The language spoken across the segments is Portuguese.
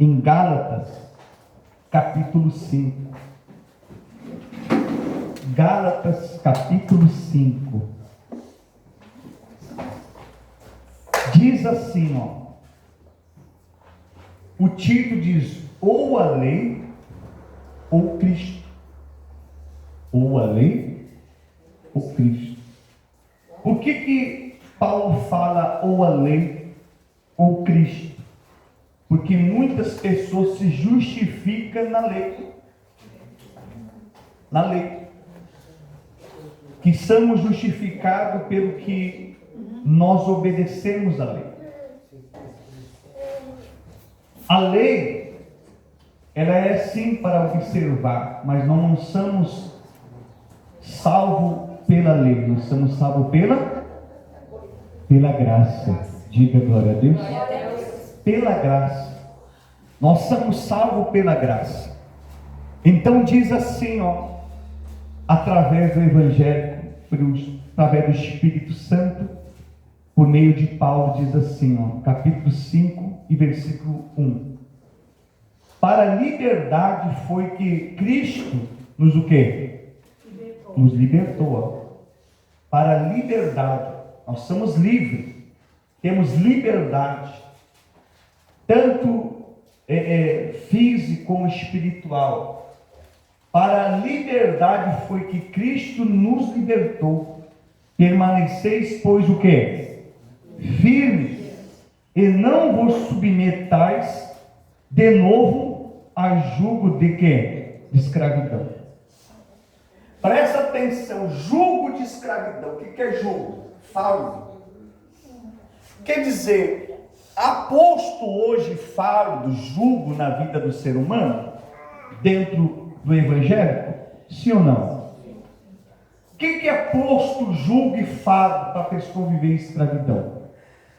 em Gálatas, capítulo 5. Gálatas, capítulo 5. Diz assim, ó. O título diz: ou a lei, ou Cristo. Ou a lei, ou Cristo. Por que Paulo fala ou a lei, ou Cristo? Porque muitas pessoas se justificam na lei. Na lei. Que somos justificados pelo que nós obedecemos à lei. A lei, ela é sim para observar, mas nós não somos salvos pela lei, nós somos salvos pela graça. Diga glória a Deus. Pela graça. Nós somos salvos pela graça. Então diz assim, ó, através do Evangelho, através do Espírito Santo, por meio de Paulo, diz assim, ó, capítulo 5 e versículo 1. Para a liberdade foi que Cristo nos o quê? Nos libertou. Ó. Para a liberdade. Nós somos livres. Temos liberdade. Tanto físico como espiritual. Para a liberdade foi que Cristo nos libertou. Permaneceis, pois, o quê? Firmes, e não vos submetais de novo a jugo de quê? De escravidão. Presta atenção, jugo de escravidão. O que é jugo? Fardo. Quer dizer, aposto hoje fardo, jugo na vida do ser humano, dentro do Evangelho? Sim ou não? O que é posto jugo e fardo para a pessoa viver em escravidão?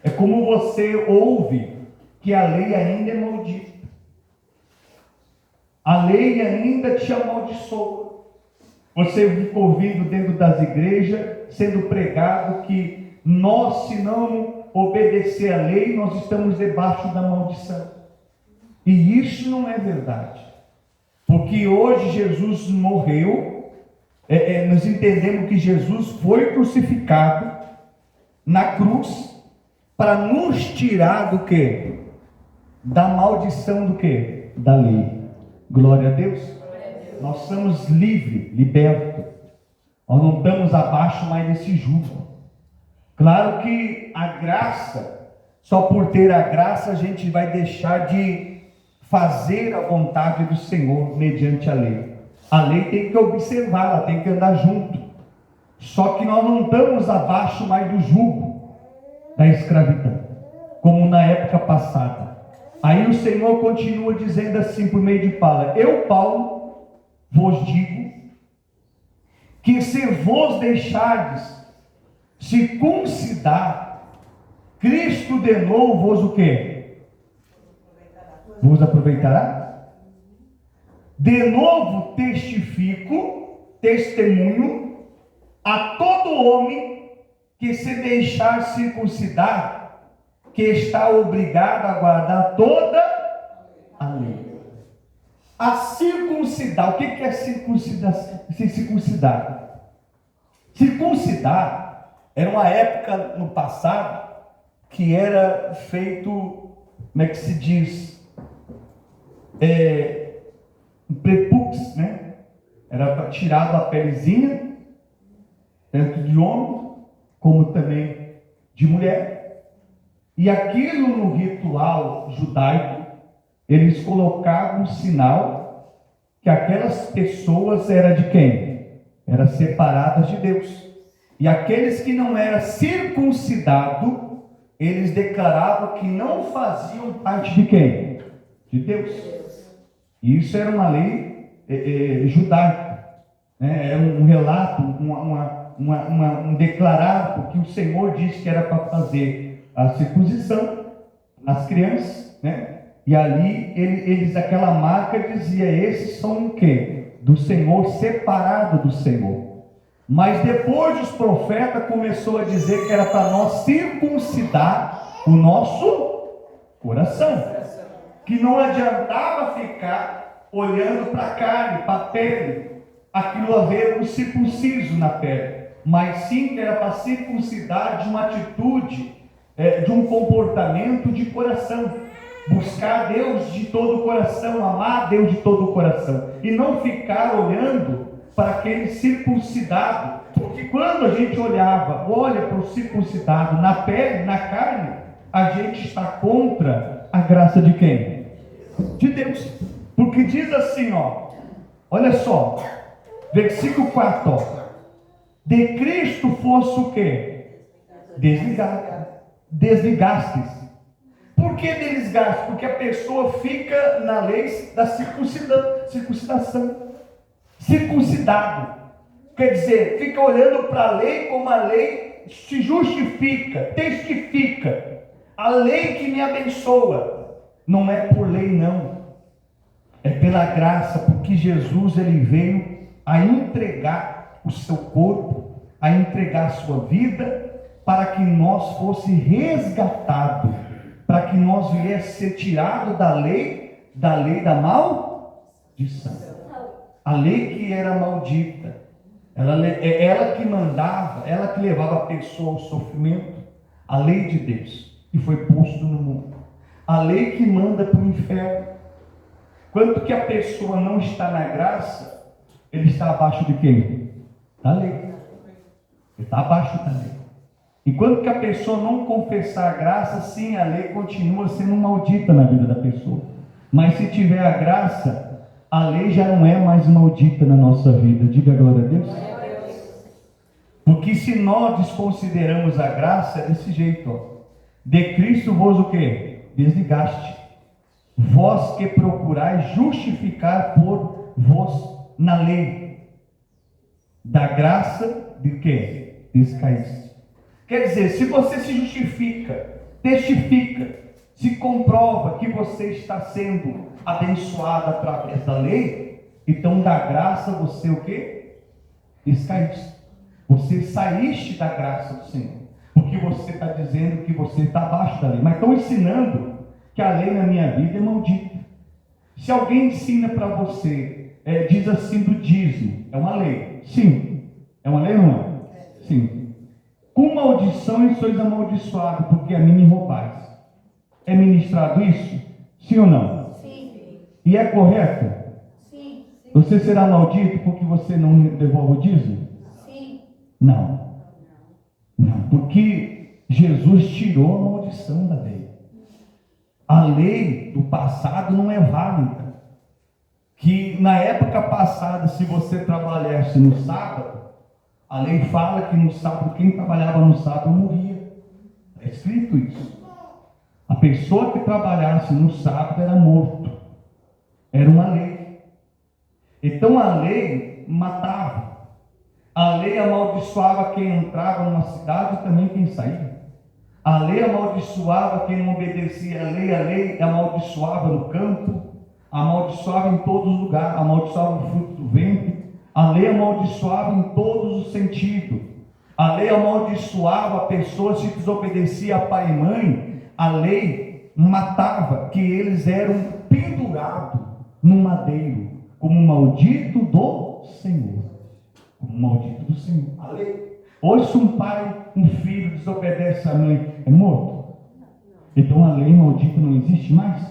É como você ouve que a lei ainda é maldita. A lei ainda te amaldiçoa. Você fica ouvindo dentro das igrejas, sendo pregado que nós, se não obedecer a lei, nós estamos debaixo da maldição. E isso não é verdade. Porque hoje Jesus morreu, nós entendemos que Jesus foi crucificado na cruz para nos tirar do quê? Da maldição do quê? Da lei. Glória a Deus. Nós somos livres, libertos. Nós não estamos abaixo mais desse jugo. Claro que a graça, só por ter a graça, a gente vai deixar de fazer a vontade do Senhor mediante a lei. A lei tem que observar, ela tem que andar junto. Só que nós não estamos abaixo mais do jugo da escravidão, como na época passada. Aí o Senhor continua dizendo assim por meio de Paulo: eu, Paulo, vos digo que se vos deixardes circuncidar, Cristo de novo vos o quê? Vos aproveitará? De novo testemunho a todo homem que se deixar circuncidar, que está obrigado a guardar toda a lei. A circuncidar, o que é circuncidar? Circuncidar era uma época no passado que era feito, como é que se diz? Um prepux, né? Era tirado a pelezinha, tanto de homem, como também de mulher. E aquilo no ritual judaico, eles colocavam um sinal que aquelas pessoas eram de quem? Eram separadas de Deus. E aqueles que não eram circuncidados, eles declaravam que não faziam parte de quem? De Deus. E isso era uma lei judaica. Era um relato, um declarado que o Senhor disse que era para fazer a circuncisão nas crianças, né? E ali eles aquela marca dizia: esses são o quê? Do Senhor, separado do Senhor. Mas depois os profetas começou a dizer que era para nós circuncidar o nosso coração. que não adiantava ficar olhando para a carne, para a pele, aquilo haver um circunciso na pele, mas sim que era para circuncidar de uma atitude, de um comportamento de coração, buscar Deus de todo o coração, amar Deus de todo o coração, e não ficar olhando para aquele circuncidado, porque quando a gente olha para o circuncidado na pele, na carne, a gente está contra a graça de quem? De Deus. Porque diz assim, olha só, versículo 4, de Cristo fosse o quê? Desligastes. Por que desligastes? Porque a pessoa fica na lei da circuncidação. Circuncidado. Quer dizer, fica olhando para a lei como a lei se justifica, testifica. A lei que me abençoa. Não é por lei, não. É pela graça, porque Jesus ele veio a entregar o seu corpo, a entregar a sua vida, para que nós fosse resgatado, para que nós viesse ser tirado da lei da maldição. A lei que era maldita, ela que mandava, ela que levava a pessoa ao sofrimento, a lei de Deus, que foi posto no mundo, a lei que manda para o inferno. Quanto que a pessoa não está na graça, ele está abaixo de quem? Da lei. Ele está abaixo da lei. Enquanto que a pessoa não confessar a graça, sim, a lei continua sendo maldita na vida da pessoa. Mas se tiver a graça, a lei já não é mais maldita na nossa vida. Diga glória a Deus. Porque se nós desconsideramos a graça, é desse jeito, de Cristo vos o quê? Desligaste. Vós que procurais justificar por vós na lei. Da graça de quê? Descaíste. Quer dizer, se você se justifica, testifica, se comprova que você está sendo abençoado através da lei, então da graça você o quê? Descaíste. Você saíste da graça do Senhor. Porque você está dizendo que você está abaixo da lei. Mas estão ensinando que a lei na minha vida é maldita. Se alguém ensina para você, diz assim do dízimo, é uma lei. Sim. É uma lei ou não é? Sim. Com maldição e sois amaldiçoados, porque a mim me roubais. É ministrado isso? Sim ou não? Sim. E é correto? Sim. Você será maldito porque você não devolve o dízimo? Sim. Não. Não, porque Jesus tirou a maldição da lei. A lei do passado não é válida. Que na época passada, se você trabalhasse no sábado, a lei fala que no sábado, quem trabalhava no sábado morria. É escrito isso. A pessoa que trabalhasse no sábado era morto. Era uma lei. Então a lei matava. A lei amaldiçoava quem entrava numa cidade e também quem saía. A lei amaldiçoava quem não obedecia a lei amaldiçoava no campo, amaldiçoava em todos os lugares, amaldiçoava o fruto do ventre, a lei amaldiçoava em todos os sentidos. A lei amaldiçoava a pessoa se desobedecia a pai e mãe, a lei matava, que eles eram pendurados no madeiro, como maldito do Senhor. Como maldito do Senhor. A lei. Hoje, se um pai, um filho desobedece à mãe, é morto? Então a lei maldita não existe mais?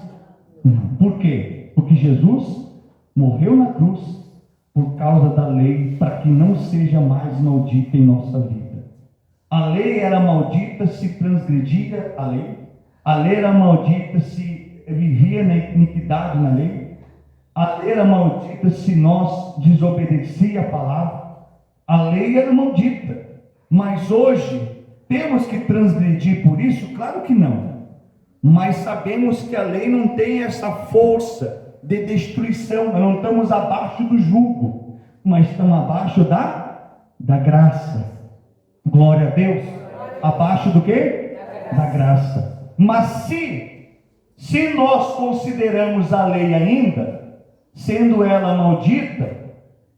Não. Por quê? Porque Jesus morreu na cruz por causa da lei, para que não seja mais maldita em nossa vida. A lei era maldita se transgredia a lei. A lei era maldita se vivia na iniquidade na lei. A lei era maldita se nós desobedecia a palavra. A lei era maldita. Mas hoje, temos que transgredir por isso? Claro que não. Mas sabemos que a lei não tem essa força de destruição. Nós não estamos abaixo do jugo, mas estamos abaixo da graça. Glória a Deus. Abaixo do quê? Da graça. Mas se nós consideramos a lei ainda, sendo ela maldita,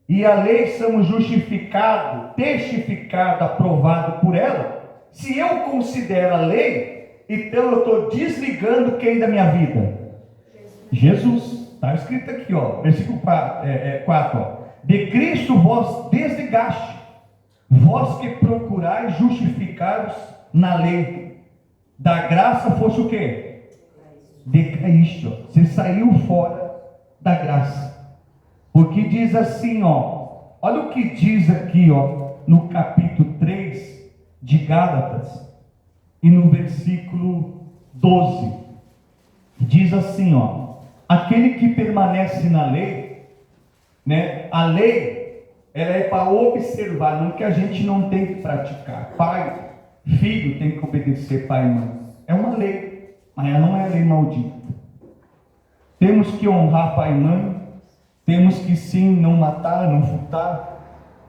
e a lei somos justificados, testificados, aprovados por ela, se eu considero a lei, então eu estou desligando quem da minha vida? Jesus. Está escrito aqui, ó, versículo 4, ó. De Cristo vós desligaste, vós que procurais justificar-vos na lei, da graça fosse o quê? Decaíste, ó. Você saiu fora da graça. Porque diz assim, ó, olha o que diz aqui, ó, no capítulo 3 de Gálatas, e no versículo 12, diz assim, ó: aquele que permanece na lei, né? A lei, ela é para observar, não que a gente não tem que praticar. Pai, filho tem que obedecer pai e mãe. É uma lei, mas ela não é lei maldita. Temos que honrar pai e mãe, temos que sim não matar, não furtar.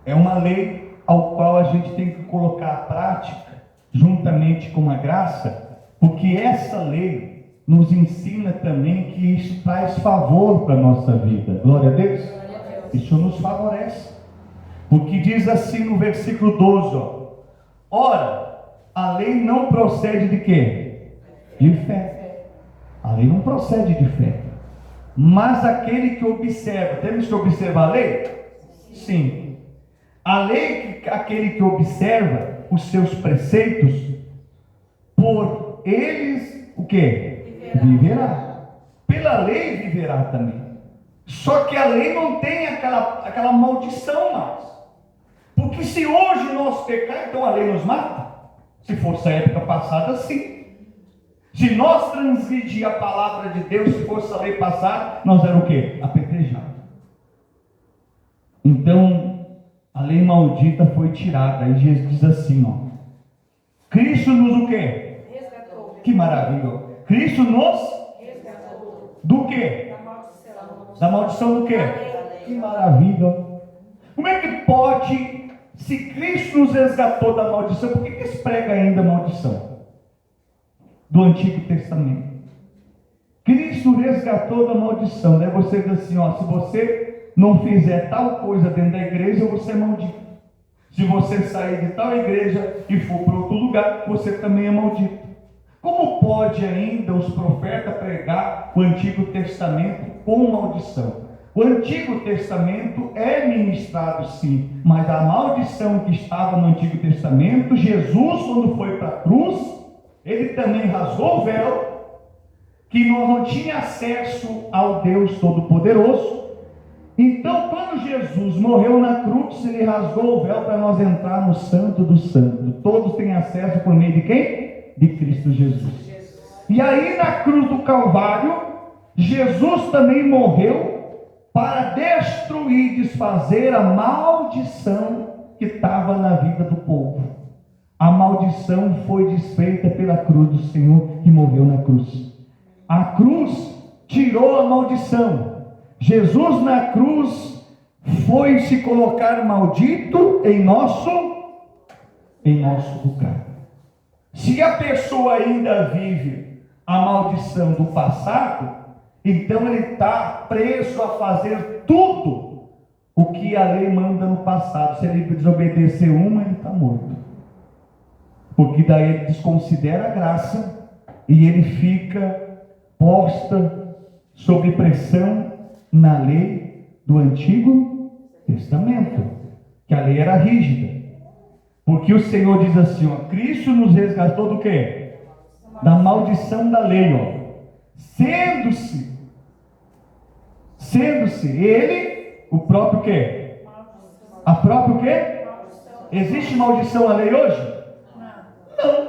É uma lei ao qual a gente tem que colocar a prática, juntamente com a graça, porque essa lei nos ensina também que isso traz favor para a nossa vida. Glória a Deus. Isso nos favorece. Porque diz assim no versículo 12, ó: ora, a lei não procede de quê? De fé. A lei não procede de fé. Mas aquele que observa, temos que observar a lei? Sim. A lei, aquele que observa os seus preceitos, por eles, o quê? Viverá. Pela lei viverá também. Só que a lei não tem aquela maldição mais. Porque se hoje nós pecar, então a lei nos mata. Se fosse a época passada, sim. Se nós transgredir a palavra de Deus, se fosse a lei passada, nós era o quê? Apedrejado. Então, a lei maldita foi tirada. Aí Jesus diz assim, ó: Cristo nos o quê? Resgatou. Que maravilha. Cristo nos Resgatou. do quê? Da maldição. Da maldição do quê? Que maravilha. Como é que pode, se Cristo nos resgatou da maldição, por que se prega ainda a maldição do Antigo Testamento? Cristo resgatou da maldição. Daí você diz assim, ó: se você não fizer tal coisa dentro da igreja, você é maldito. Se você sair de tal igreja e for para outro lugar, você também é maldito. Como pode ainda os profetas pregar o Antigo Testamento com maldição? O Antigo Testamento é ministrado sim, mas a maldição que estava no Antigo Testamento, Jesus, quando foi para a cruz, ele também rasgou o véu, que nós não tínhamos acesso ao Deus Todo-Poderoso. Então, quando Jesus morreu na cruz, ele rasgou o véu para nós entrar no Santo do Santo. Todos têm acesso por meio de quem? De Cristo Jesus. E aí na cruz do Calvário, Jesus também morreu para destruir, desfazer a maldição que estava na vida do povo. A maldição foi desfeita pela cruz do Senhor que morreu na cruz. A cruz tirou a maldição. Jesus na cruz foi se colocar maldito em nosso lugar. Se a pessoa ainda vive a maldição do passado, então ele está preso a fazer tudo o que a lei manda no passado. Se ele desobedecer uma, ele está morto. Porque daí ele desconsidera a graça e ele fica posta sob pressão na lei do Antigo Testamento, que a lei era rígida. Porque o Senhor diz assim, ó: Cristo nos resgatou do quê? Da maldição da lei, ó. Sendo-se ele o próprio quê? A própria o quê? Existe maldição na lei hoje? Não.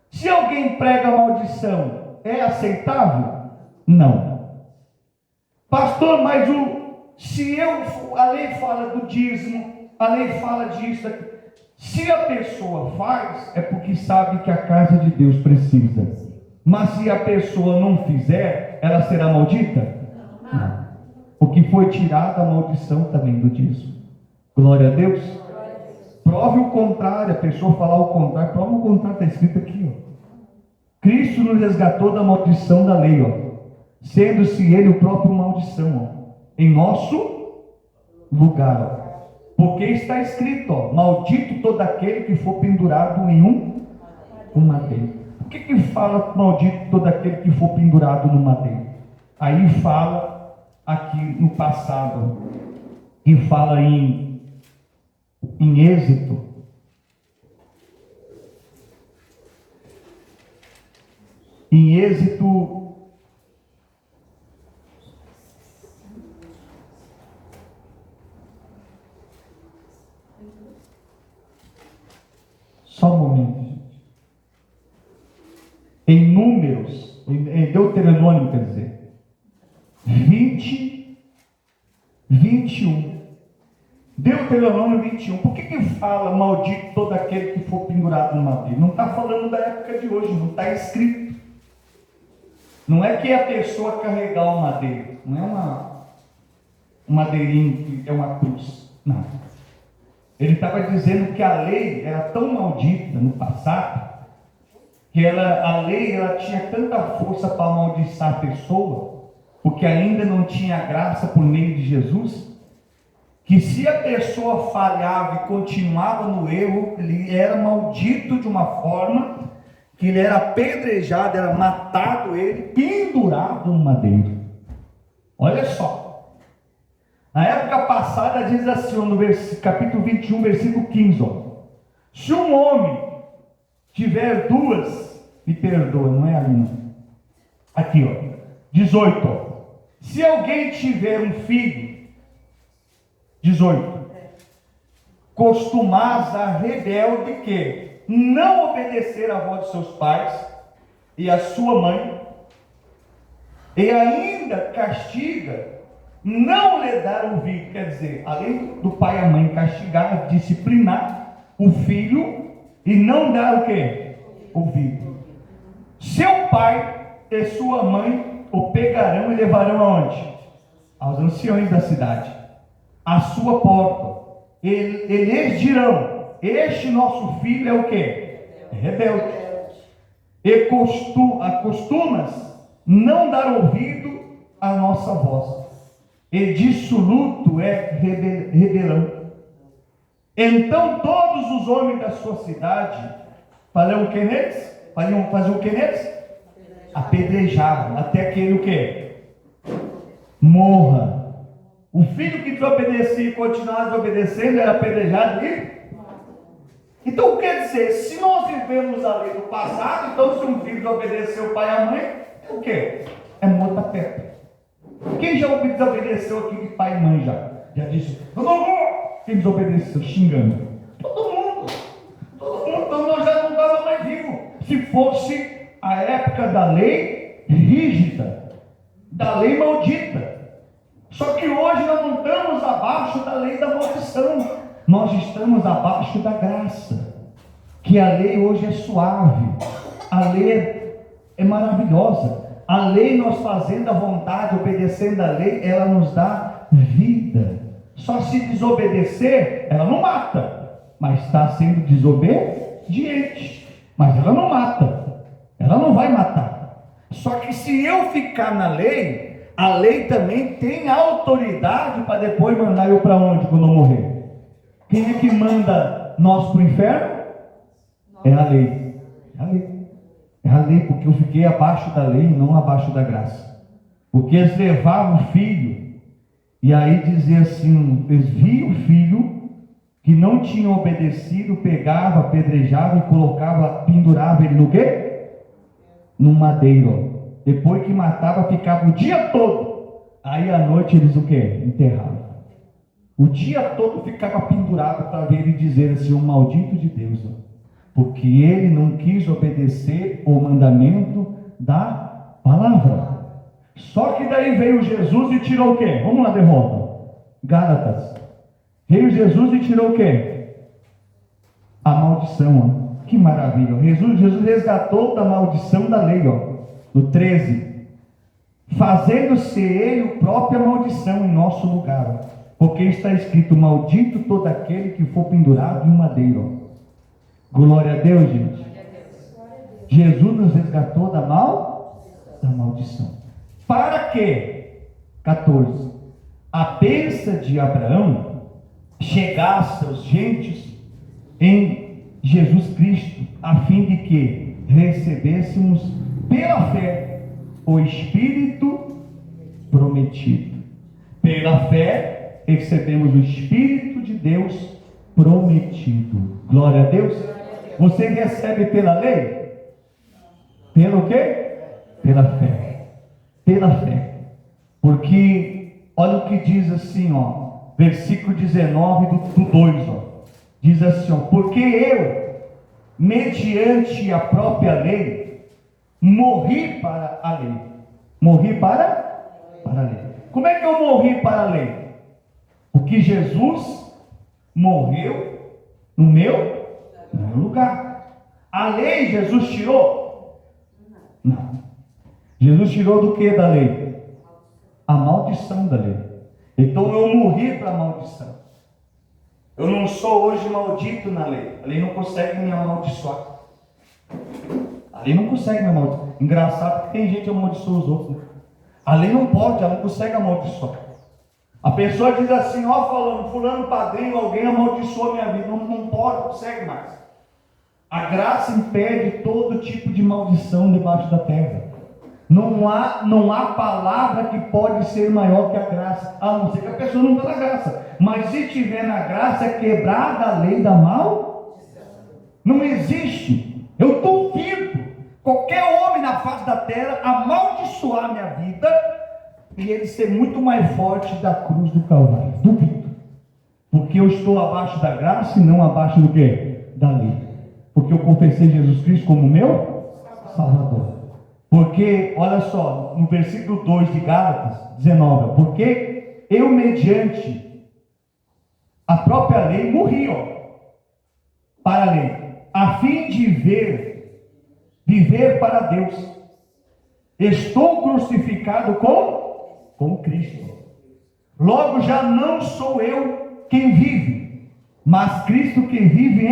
Se alguém prega maldição, é aceitável? Não. Pastor, mas a lei fala do dízimo, a lei fala disso, daqui. Se a pessoa faz, é porque sabe que a casa de Deus precisa. Mas se a pessoa não fizer, ela será maldita? Não. Porque foi tirada a maldição também do dízimo. Glória a Deus. Prove o contrário. A pessoa falar o contrário, prova o contrário, está escrito aqui, ó. Cristo nos resgatou da maldição da lei, ó, sendo-se ele o próprio maldição, ó, em nosso lugar, ó. Porque está escrito, ó: maldito todo aquele que for pendurado em um madeiro. Por que fala maldito todo aquele que for pendurado no madeiro? Aí fala aqui no passado, e fala em Êxodo. Em Êxodo, só um momento, gente. Em Números, em Deuteronômio, quer dizer, 20, 21. Deuteronômio 21. Por que fala maldito todo aquele que for pendurado no madeiro? Não está falando da época de hoje, não está escrito. Não é que a pessoa carregar o madeiro, não é um madeirinho que é uma cruz. Não. Ele estava dizendo que a lei era tão maldita no passado, que a lei tinha tanta força para amaldiçoar a pessoa, porque ainda não tinha graça por meio de Jesus, que se a pessoa falhava e continuava no erro, ele era maldito de uma forma que ele era apedrejado, era matado, ele pendurado no madeiro. Olha só. Na época passada diz assim, no capítulo 21, versículo 15, ó, se um homem tiver duas, me perdoa, não é ali não. Aqui, ó, 18, ó. Se alguém tiver um filho, 18, costumaz a rebelde que não obedecer à voz de seus pais e à sua mãe, e ainda castiga, não lhe dar ouvido, quer dizer, além do pai e a mãe castigar, disciplinar o filho e não dar o quê? Ouvido. Seu pai e sua mãe o pegarão e levarão aonde? Aos anciões da cidade, à sua porta. Eles dirão: este nosso filho é o quê? É rebelde. E acostumas não dar ouvido à nossa voz. E dissoluto é rebelão. Então todos os homens da sua cidade farão o que neles? Fariam fazer o que neles? Apedrejavam, até que ele o quê? Morra. O filho que desobedecia e continuava desobedecendo era apedrejado e... Então quer dizer, se nós vivemos a lei do passado, então se um filho desobedeceu o pai e a mãe, é o quê? É morto a pé. Quem já desobedeceu aqui de pai e mãe já? Já disse, eu não vou! Quem desobedeceu? Xingando. Todo mundo, então nós já não estávamos mais vivos. Se fosse a época da lei rígida, da lei maldita. Só que hoje nós não estamos abaixo da lei da maldição. Nós estamos abaixo da graça. Que a lei hoje é suave. A lei é maravilhosa. A lei, nós fazendo a vontade, obedecendo a lei, ela nos dá vida. Só se desobedecer, ela não mata, mas está sendo desobediente. Mas ela não mata, ela não vai matar. Só que se eu ficar na lei, a lei também tem autoridade para depois mandar eu para onde quando eu morrer? Quem é que manda nós para o inferno? É a lei. É a lei. É a lei, porque eu fiquei abaixo da lei e não abaixo da graça. Porque eles levavam o filho, e aí dizia assim, eles viam o filho que não tinha obedecido, pegava, apedrejava e colocava, pendurava ele no quê? No madeiro. Depois que matava, ficava o dia todo. Aí à noite eles o quê? Enterravam. O dia todo ficava pendurado para ver ele dizer assim, o maldito de Deus, porque ele não quis obedecer o mandamento da palavra. Só que daí veio Jesus e tirou o quê? Vamos lá de volta. Gálatas. Veio Jesus e tirou o quê? A maldição. Ó. Que maravilha. Jesus resgatou da maldição da lei. Ó. No 13. Fazendo-se ele o próprio a maldição em nosso lugar. Ó. Porque está escrito, maldito todo aquele que for pendurado em um madeiro. Glória a Deus, gente. Jesus nos resgatou da maldição. Para que, 14, a bênção de Abraão chegasse aos gentios em Jesus Cristo, a fim de que recebêssemos pela fé o Espírito prometido. Pela fé, recebemos o Espírito de Deus prometido. Glória a Deus. Você recebe pela lei? Pelo quê? Pela fé. Pela fé. Porque, olha o que diz assim, ó, versículo 19 do 2, ó. Diz assim, ó, porque eu, mediante a própria lei, morri para a lei. Morri para a lei. Como é que eu morri para a lei? Porque Jesus morreu no meu lugar. A lei Jesus tirou? Não. Jesus tirou do que da lei? A maldição da lei. Então eu morri para a maldição. Eu não sou hoje maldito na lei. A lei não consegue me amaldiçoar. A lei não consegue me amaldiçoar. Engraçado que tem gente que amaldiçoa os outros, né? A lei não pode, ela não consegue amaldiçoar. A pessoa diz assim, ó, fulano padrinho, alguém amaldiçoou a minha vida. Não pode, não consegue mais. A graça impede todo tipo de maldição debaixo da terra. Não há palavra que pode ser maior que a graça, a não ser que a pessoa não está na graça. Mas se estiver na graça, é quebrada a lei da maldição. Não existe. Eu duvido qualquer homem na face da terra amaldiçoar a minha vida e ele ser muito mais forte da cruz do Calvário. Duvido. Porque eu estou abaixo da graça e não abaixo do quê? Da lei. Porque eu confessei Jesus Cristo como meu Salvador. Porque, olha só, no versículo 2 de Gálatas 19, porque eu mediante a própria lei morri, ó, para a lei, a fim de viver para Deus. Estou crucificado com Cristo. Logo já não sou eu quem vive, mas Cristo que vive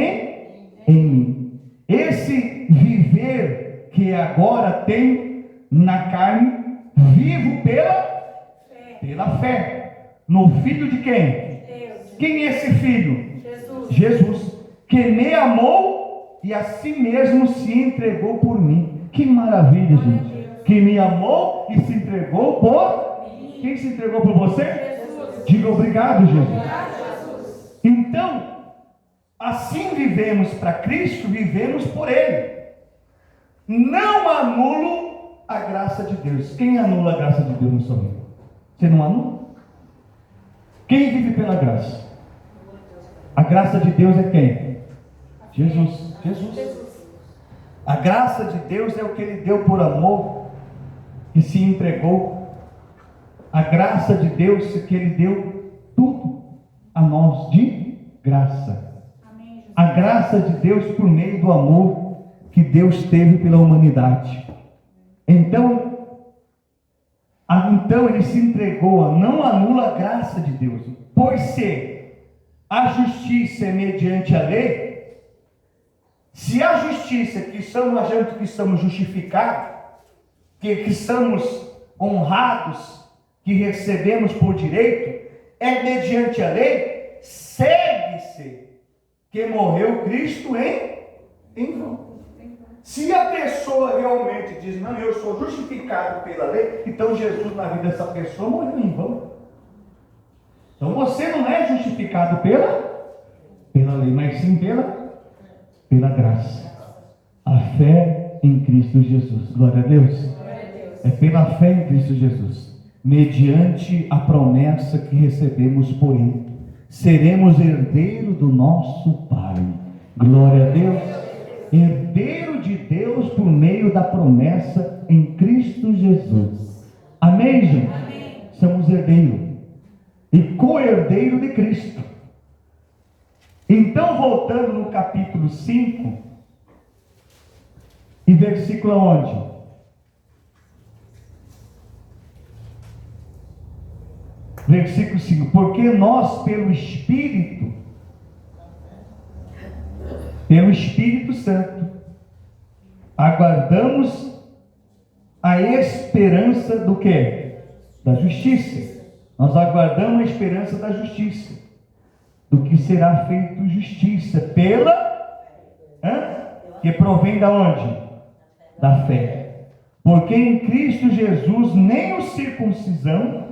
em mim. Esse viver que agora tenho na carne, vivo pela fé. No Filho de quem? Deus. Quem é esse Filho? Jesus. Que me amou e a si mesmo se entregou por mim. Que maravilha, gente. Que me amou e se entregou por mim. Quem se entregou por você? Jesus. Diga obrigado, Jesus. Obrigado, Jesus. Então, assim vivemos para Cristo, vivemos por Ele. Não anulo a graça de Deus. Quem anula a graça de Deus no seu reino? Você não anula? Quem vive pela graça? A graça de Deus é quem? Jesus. A graça de Deus é o que Ele deu por amor e se entregou. A graça de Deus é que Ele deu tudo a nós de graça. A graça de Deus por meio do amor que Deus teve pela humanidade. Então Ele se entregou, não anula a graça de Deus. Pois se a justiça é mediante a lei, se a justiça que estamos justificados, que somos honrados, que recebemos por direito, é mediante a lei, segue-se que morreu Cristo em vão. Se a pessoa realmente diz, não, eu sou justificado pela lei, então Jesus na vida dessa pessoa morreu em vão. Então você não é justificado pela lei, mas sim pela graça. A fé em Cristo Jesus. Glória a Deus. É pela fé em Cristo Jesus, mediante a promessa que recebemos por Ele, seremos herdeiros do nosso Pai. Glória a Deus. Herdeiro de Deus por meio da promessa em Cristo Jesus. Amém, gente? Amém. Somos herdeiros e co-herdeiro de Cristo. Então, voltando no capítulo 5 e versículo onde? Versículo 5: porque nós pelo Espírito Santo aguardamos a esperança do quê? Da justiça. Nós aguardamos a esperança da justiça, do que será feito justiça que provém da onde? Da fé. Porque em Cristo Jesus nem o circuncisão,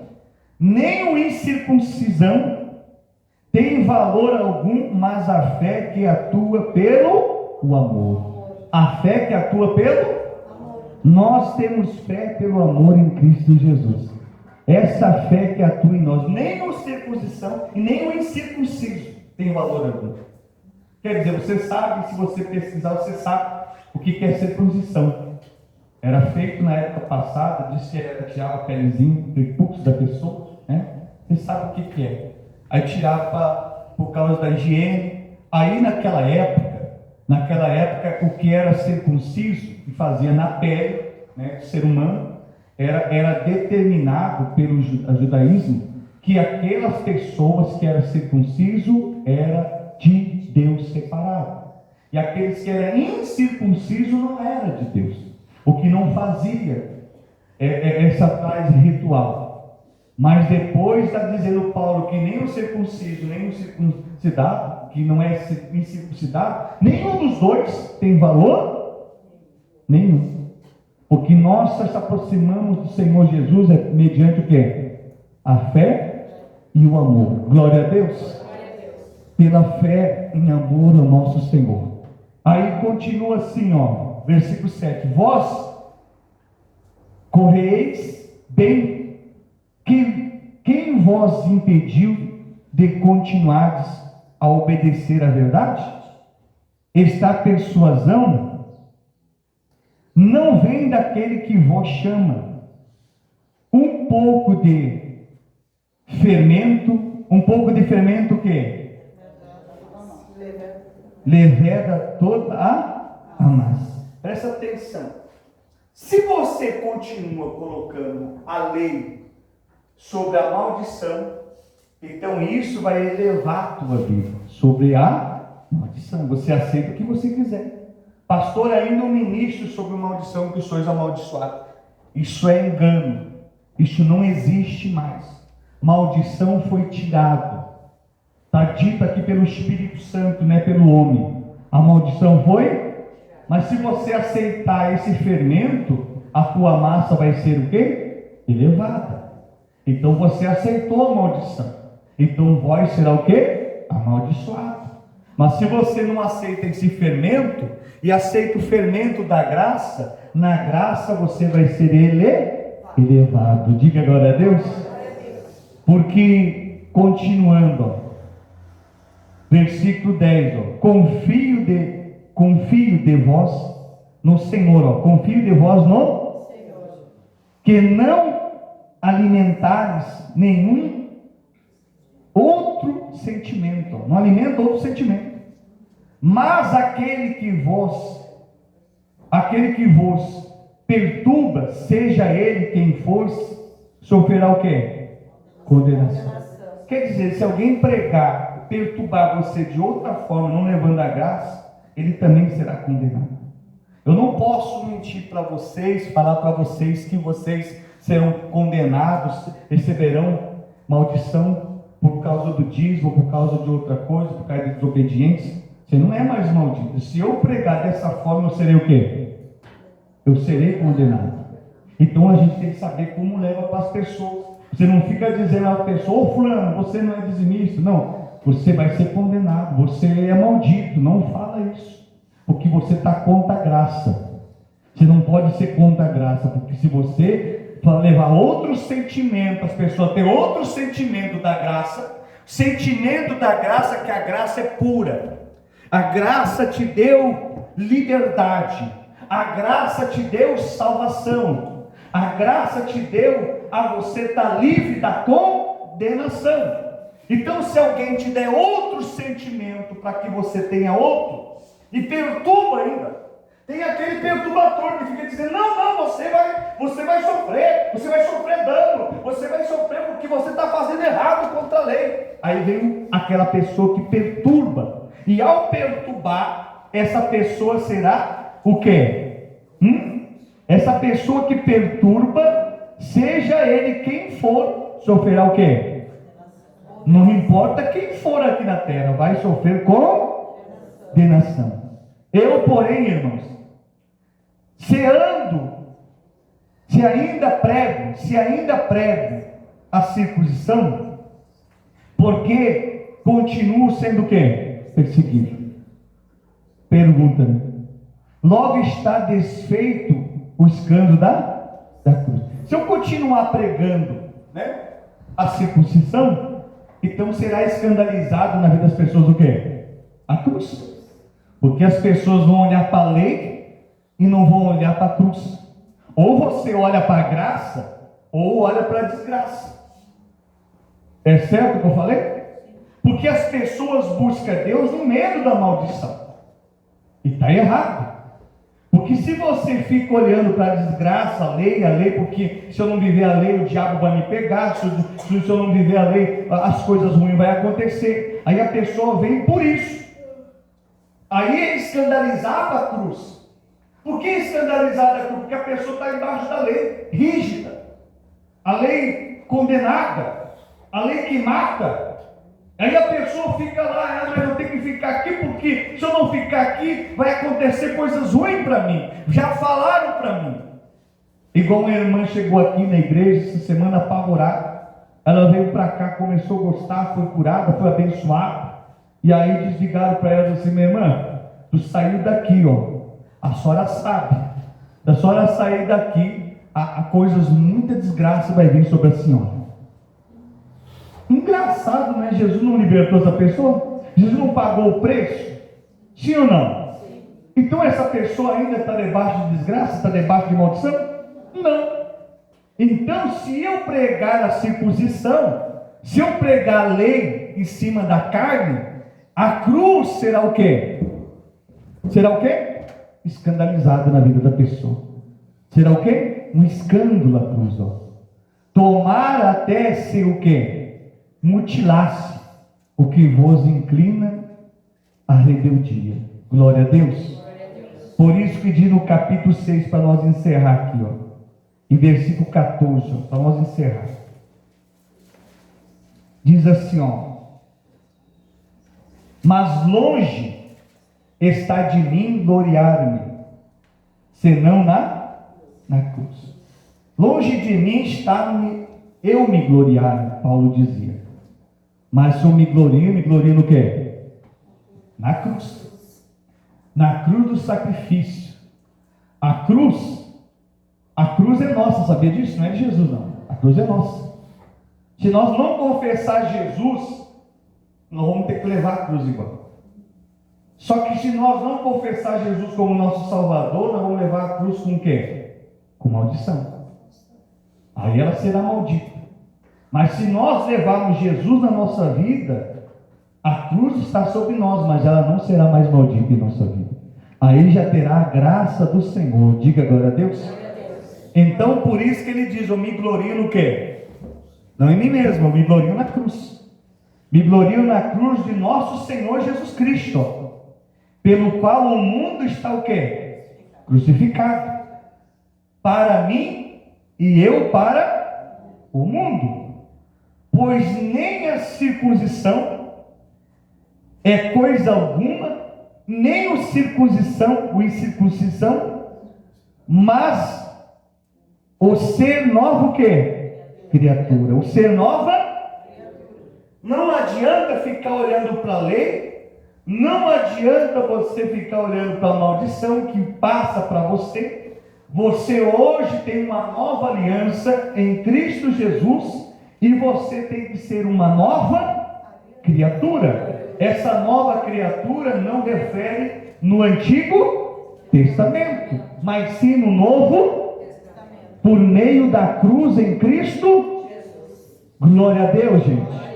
nem o incircuncisão tem valor algum, mas a fé que atua pelo o amor. A fé que atua pelo amor. Nós temos fé pelo amor em Cristo Jesus. Essa fé que atua em nós, nem o circuncisão e nem o incircunciso tem valor algum. Quer dizer, você sabe, se você pesquisar, você sabe o que é circuncisão. Era feito na época passada, disse que tirava a pelezinha do prepúcio da pessoa, né? Você sabe o que é. Aí tirava por causa da higiene. Aí naquela época, o que era circunciso, que fazia na pele, né, do ser humano, era determinado pelo judaísmo que aquelas pessoas que eram circunciso era de Deus separado. E aqueles que eram incircuncisos não era de Deus. O que não fazia essa tais ritual. Mas depois está dizendo Paulo que nem o circunciso, nem o circuncidado, que não é incircuncidado, nenhum dos dois tem valor nenhum. Porque nós nos aproximamos do Senhor Jesus mediante o quê? A fé e o amor. Glória a Deus. Pela fé em amor ao nosso Senhor. Aí continua assim, ó, versículo 7. Vós correis bem, quem vos impediu de continuardes a obedecer à verdade? Esta persuasão não vem daquele que vos chama. Um pouco de fermento o quê? Leveda toda a massa. Presta atenção. Se você continua colocando a lei sobre a maldição, então isso vai elevar a tua vida sobre a maldição. Você aceita o que você quiser. Pastor, ainda um ministro sobre maldição, que sois amaldiçoados. Isso é engano. Isso não existe mais. Maldição foi tirado. Está dito aqui pelo Espírito Santo, não é pelo homem. A maldição foi? Mas se você aceitar esse fermento, a tua massa vai ser o quê? Elevada. Então você aceitou a maldição. Então vós será o quê? Amaldiçoado. Mas se você não aceita esse fermento e aceita o fermento da graça, na graça você vai ser elevado. Diga glória a Deus. Porque, continuando, ó, versículo 10, ó, confio de vós no Senhor, ó, confio de vós no Senhor, que não alimentares nenhum outro sentimento, ó, não alimenta outro sentimento, mas aquele que vos perturba, seja ele quem for, sofrerá o quê? Condenação. Quer dizer, se alguém pregar, perturbar você de outra forma, não levando a graça, ele também será condenado. Eu não posso mentir para vocês, falar para vocês que vocês serão condenados, receberão maldição por causa do dízimo, por causa de outra coisa, por causa de desobediência. Você não é mais maldito. Se eu pregar dessa forma, eu serei o quê? Eu serei condenado. Então a gente tem que saber como leva para as pessoas. Você não fica dizendo à pessoa, ô fulano, você não é dizimista. Não, você vai ser condenado, você é maldito. Não fala isso, porque você está contra a graça. Você não pode ser contra a graça, porque se você levar outro sentimento, as pessoas têm outro sentimento da graça, sentimento da graça, que a graça é pura. A graça te deu liberdade, a graça te deu salvação, a graça te deu a você estar livre da condenação. Então, se alguém te der outro sentimento para que você tenha outro, e perturba ainda, tem aquele perturbador que fica dizendo, não, você vai sofrer dano, você vai sofrer porque você está fazendo errado contra a lei. Aí vem aquela pessoa que perturba, e ao perturbar, essa pessoa será o quê? Essa pessoa que perturba, seja ele quem for, sofrerá o quê? Não importa quem for aqui na terra, vai sofrer condenação. Eu, porém, irmãos, se ando Se ainda prego a circuncisão, porque continuo sendo o quê? Perseguido. Pergunta-me. Logo está desfeito o escândalo da cruz. Se eu continuar pregando, né, a circuncisão, então será escandalizado na vida das pessoas o quê? A cruz. Porque as pessoas vão olhar para a lei e não vão olhar para a cruz. Ou você olha para a graça, ou olha para a desgraça. É certo o que eu falei? Porque as pessoas buscam Deus no medo da maldição. E está errado. Porque se você fica olhando para a desgraça, a lei, porque se eu não viver a lei, o diabo vai me pegar, se eu não viver a lei, as coisas ruins vão acontecer. Aí a pessoa vem por isso. Aí é escandalizar a cruz. Por que escandalizar a cruz? Porque a pessoa está embaixo da lei, rígida. A lei condenada, a lei que mata. Aí a pessoa fica lá, mas eu tenho que ficar aqui, porque se eu não ficar aqui, vai acontecer coisas ruins para mim. Já falaram para mim. Igual uma irmã chegou aqui na igreja essa semana apavorada. Ela veio para cá, começou a gostar, foi curada, foi abençoada. E aí desligaram para ela assim: minha irmã, tu saiu daqui, ó. A senhora sabe. Da senhora sair daqui, a coisas, muita desgraça vai vir sobre a senhora. Engraçado, né? Jesus não libertou essa pessoa? Jesus não pagou o preço? Sim ou não? Sim. Então essa pessoa ainda está debaixo de desgraça? Está debaixo de maldição? Não. Então, se eu pregar a circuncisão, se eu pregar a lei em cima da carne, a cruz será o quê? Será o quê? Escandalizada na vida da pessoa. Será o quê? Um escândalo a cruz, ó. Tomar até ser o quê? Mutilasse o que vos inclina à rebeldia. Glória a Deus. Por isso que diz no capítulo 6, para nós encerrar aqui, ó, em versículo 14, para nós encerrar. Diz assim, ó: mas longe está de mim gloriar-me, senão na cruz. Longe de mim está eu me gloriar, Paulo dizia. Mas se eu me glorio no quê? Na cruz. Na cruz do sacrifício. A cruz é nossa, sabia disso? Não é de Jesus, não. A cruz é nossa. Se nós não confessar Jesus, nós vamos ter que levar a cruz igual. Só que se nós não confessar Jesus como nosso Salvador, nós vamos levar a cruz com o quê? Com maldição. Aí ela será maldita. Mas se nós levarmos Jesus na nossa vida, a cruz está sobre nós, mas ela não será mais maldita em nossa vida. Aí já terá a graça do Senhor. Diga glória a Deus. Glória a Deus. Então por isso que ele diz: eu me glorio no quê? Não em mim mesmo, eu me glorio na cruz. Me glorio na cruz de nosso Senhor Jesus Cristo, pelo qual o mundo está o quê? Crucificado. Para mim e eu para o mundo. Pois nem a circuncisão é coisa alguma, nem o incircuncisão, mas o ser novo quê? Criatura. O ser nova. Não adianta ficar olhando para a lei, não adianta você ficar olhando para a maldição que passa para você. Você hoje tem uma nova aliança em Cristo Jesus. E você tem que ser uma nova criatura. Essa nova criatura não refere no Antigo Testamento, mas sim no Novo Testamento, por meio da cruz em Cristo Jesus. Glória a Deus, gente.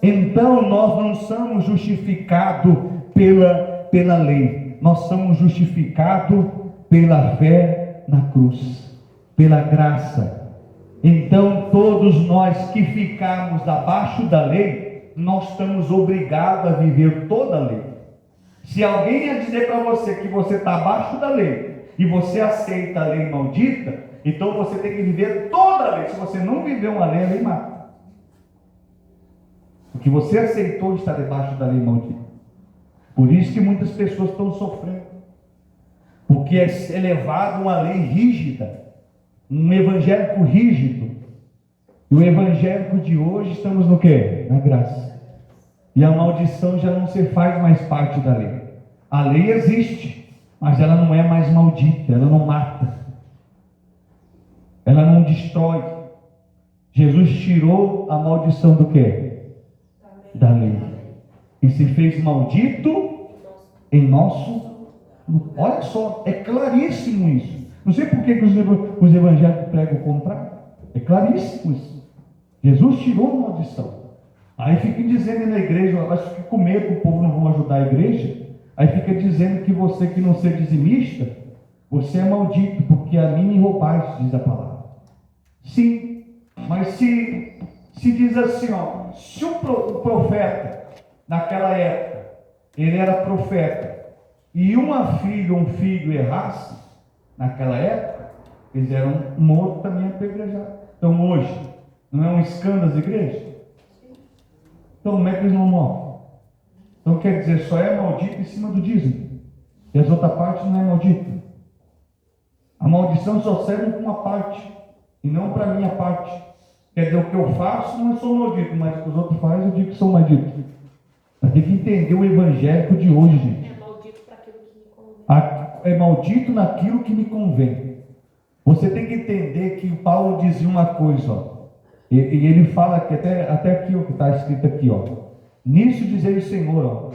Então nós não somos justificados pela lei, nós somos justificados pela fé na cruz, pela graça. Então todos nós que ficamos abaixo da lei, nós estamos obrigados a viver toda a lei. Se alguém ia dizer para você que você está abaixo da lei e você aceita a lei maldita, então você tem que viver toda a lei. Se você não viver uma lei, a lei mata. Porque você aceitou estar debaixo da lei maldita. Por isso que muitas pessoas estão sofrendo. Porque é levado uma lei rígida. um evangélico rígido. E o evangélico de hoje estamos no quê? Na graça. E a maldição já não se faz mais parte da lei. A lei existe, mas ela não é mais maldita, ela não mata, ela não destrói. Jesus tirou a maldição do quê? Da lei. E se fez maldito em nosso. Olha só, é claríssimo isso. Não sei por que os evangélicos pregam o contrário. É claríssimo isso. Jesus tirou a maldição. Aí fica dizendo na igreja, eu acho que com medo que o povo não vão ajudar a igreja. Aí fica dizendo que você que não ser dizimista, você é maldito, porque a mim me roubaste, diz a palavra. Sim, mas se diz assim, ó, se o profeta, naquela época, ele era profeta, e um filho errasse, naquela época, eles eram mortos também apedrejados. Então hoje, não é um escândalo das igrejas? Então como é que eles não morrem? Então quer dizer, só é maldito em cima do dízimo. E as outras partes não é maldito. A maldição só serve para uma parte, e não para a minha parte. Quer dizer, o que eu faço não sou maldito, mas o que os outros fazem eu digo que sou maldito. Mas tem que entender o evangélico de hoje, gente. É maldito para aquilo que me convém. É maldito naquilo que me convém. Você tem que entender que o Paulo dizia uma coisa, ó. E ele fala que até aqui, o que está escrito aqui, ó. Nisso dizer o Senhor, ó.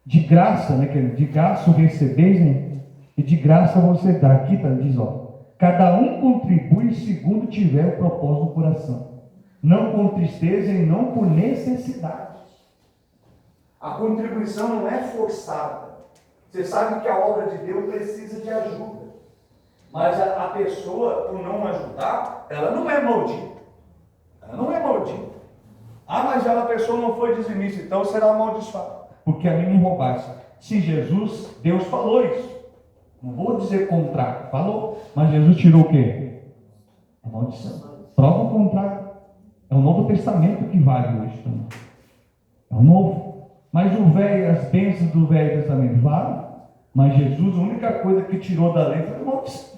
De graça, né? De graça o recebeis, né? E de graça você dá. Aqui tá, diz, ó. Cada um contribui segundo tiver o propósito do coração. Não com tristeza e não por necessidade. A contribuição não é forçada. Você sabe que a obra de Deus precisa de ajuda. Mas a pessoa, por não ajudar, ela não é maldita. Ela não é maldita. Ah, mas a pessoa não foi dizimista, então será amaldiçoada. Porque a mim me roubasse. Se Jesus, Deus falou isso. Não vou dizer contrário, falou. Mas Jesus tirou o quê? A maldição. Prova o contrário. É o Novo Testamento que vale hoje também. É o Novo. Mas o velho, as bênçãos do Velho Testamento vale. Mas Jesus, a única coisa que tirou da lei foi a maldição.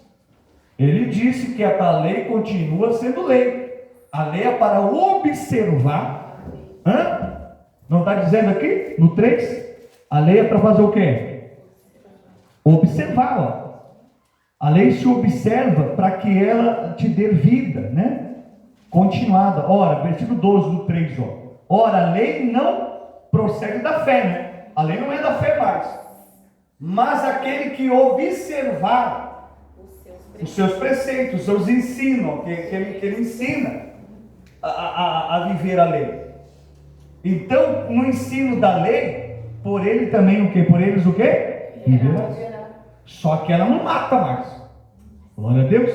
Ele disse que a lei continua sendo lei. A lei é para observar. Não está dizendo aqui? No 3? A lei é para fazer o quê? Observar, ó. A lei se observa para que ela te dê vida, né? Continuada. Ora, versículo 12 do 3, ó. Ora, a lei não procede da fé, né? A lei não é da fé mais. Mas aquele que observar os seus preceitos, os seus ensinos, que ele ensina a viver a lei. Então, no ensino da lei, por ele também o quê? Por eles o quê? Viverá. Só que ela não mata mais. Glória a Deus.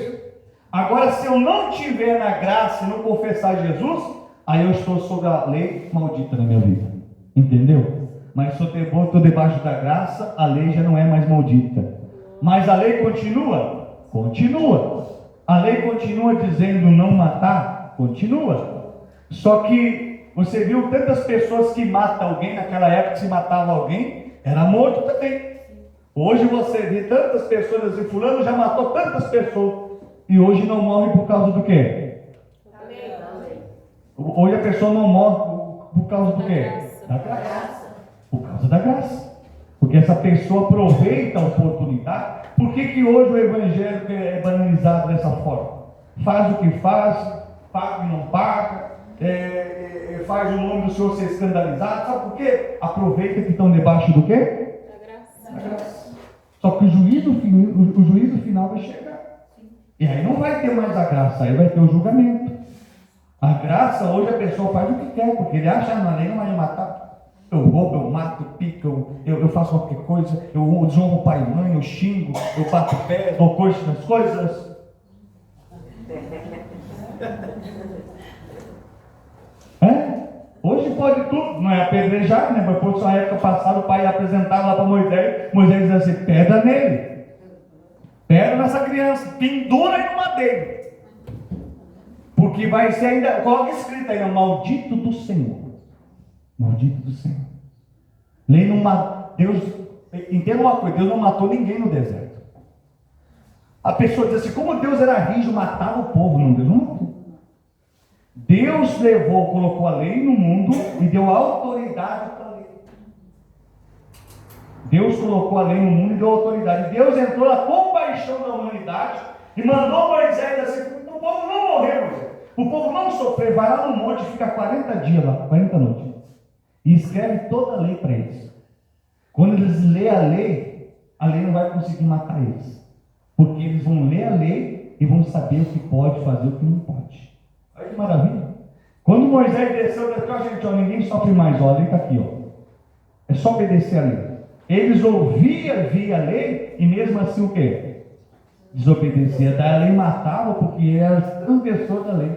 Agora, se eu não tiver na graça e não confessar Jesus, aí eu estou sob a lei maldita na minha vida. Entendeu? Mas se eu estou debaixo da graça, a lei já não é mais maldita. Mas a lei continua? Continua. A lei continua dizendo não matar? Continua. Só que você viu tantas pessoas que matam alguém, naquela época se matava alguém, era morto também. Hoje você vê tantas pessoas assim, fulano já matou tantas pessoas, e hoje não morre por causa do quê? Hoje a pessoa não morre por causa do quê? Da graça. Por causa da graça. Porque essa pessoa aproveita a oportunidade. Por que hoje o evangelho é banalizado dessa forma? Faz o que faz, paga o que não paga, faz o nome do Senhor ser escandalizado. Sabe por quê? Aproveita que estão debaixo do quê? Da graça. Só que o juízo final vai chegar. E aí não vai ter mais a graça, aí vai ter o julgamento. A graça, hoje a pessoa faz o que quer, porque ele acha na lei não vai me matar. Eu roubo, eu mato, eu pico, eu faço qualquer coisa, eu desonro o pai e mãe, eu xingo, eu bato o pé, dou coisa nas coisas. Hoje pode tudo, não é apedrejar, né? Mas por sua época passada o pai apresentava lá para Moisés, Moisés dizia assim: pedra nele, pedra nessa criança, pendura aí no madeiro, porque vai ser ainda, coloca escrito aí, maldito do Senhor. Maldito do Senhor. Deus, entenda uma coisa, Deus não matou ninguém no deserto. A pessoa diz assim, como Deus era rígido, matava o povo. Não, Deus não matou. Deus colocou a lei no mundo e deu autoridade para a lei. Deus colocou a lei no mundo e deu autoridade. Deus entrou na compaixão da humanidade e mandou Moisés assim, o povo não morrer, Moisés. O povo não sofrer, vai lá no monte, fica 40 dias lá, 40 noites. E escreve toda a lei para eles. Quando eles lêem a lei não vai conseguir matar eles. Porque eles vão ler a lei e vão saber o que pode fazer e o que não pode. Olha que maravilha. Quando Moisés desceu, gente, ó, ninguém sofre mais, ó, a lei está aqui, ó. É só obedecer a lei. Eles via a lei e mesmo assim o quê? Desobedecia. Daí a lei matava porque era transgressor da lei.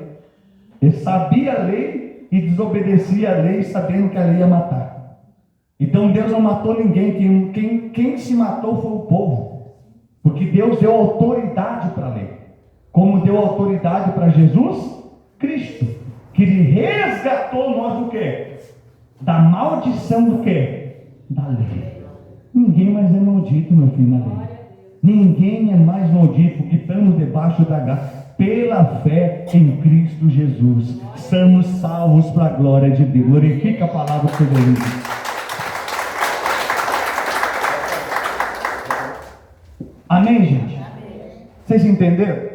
Ele sabia a lei e desobedecia a lei sabendo que a lei ia matar. Então Deus não matou ninguém. Quem se matou foi o povo. Porque Deus deu autoridade para a lei. Como deu autoridade para Jesus Cristo. Que Ele resgatou nós do quê? Da maldição do quê? Da lei. Ninguém mais é maldito, meu filho, na lei. Ninguém é mais maldito, porque estamos debaixo da graça. Pela fé em Cristo Jesus, somos salvos para a glória de Deus. Glorifica a palavra que seja lida. Amém, gente? Amém. Vocês entenderam?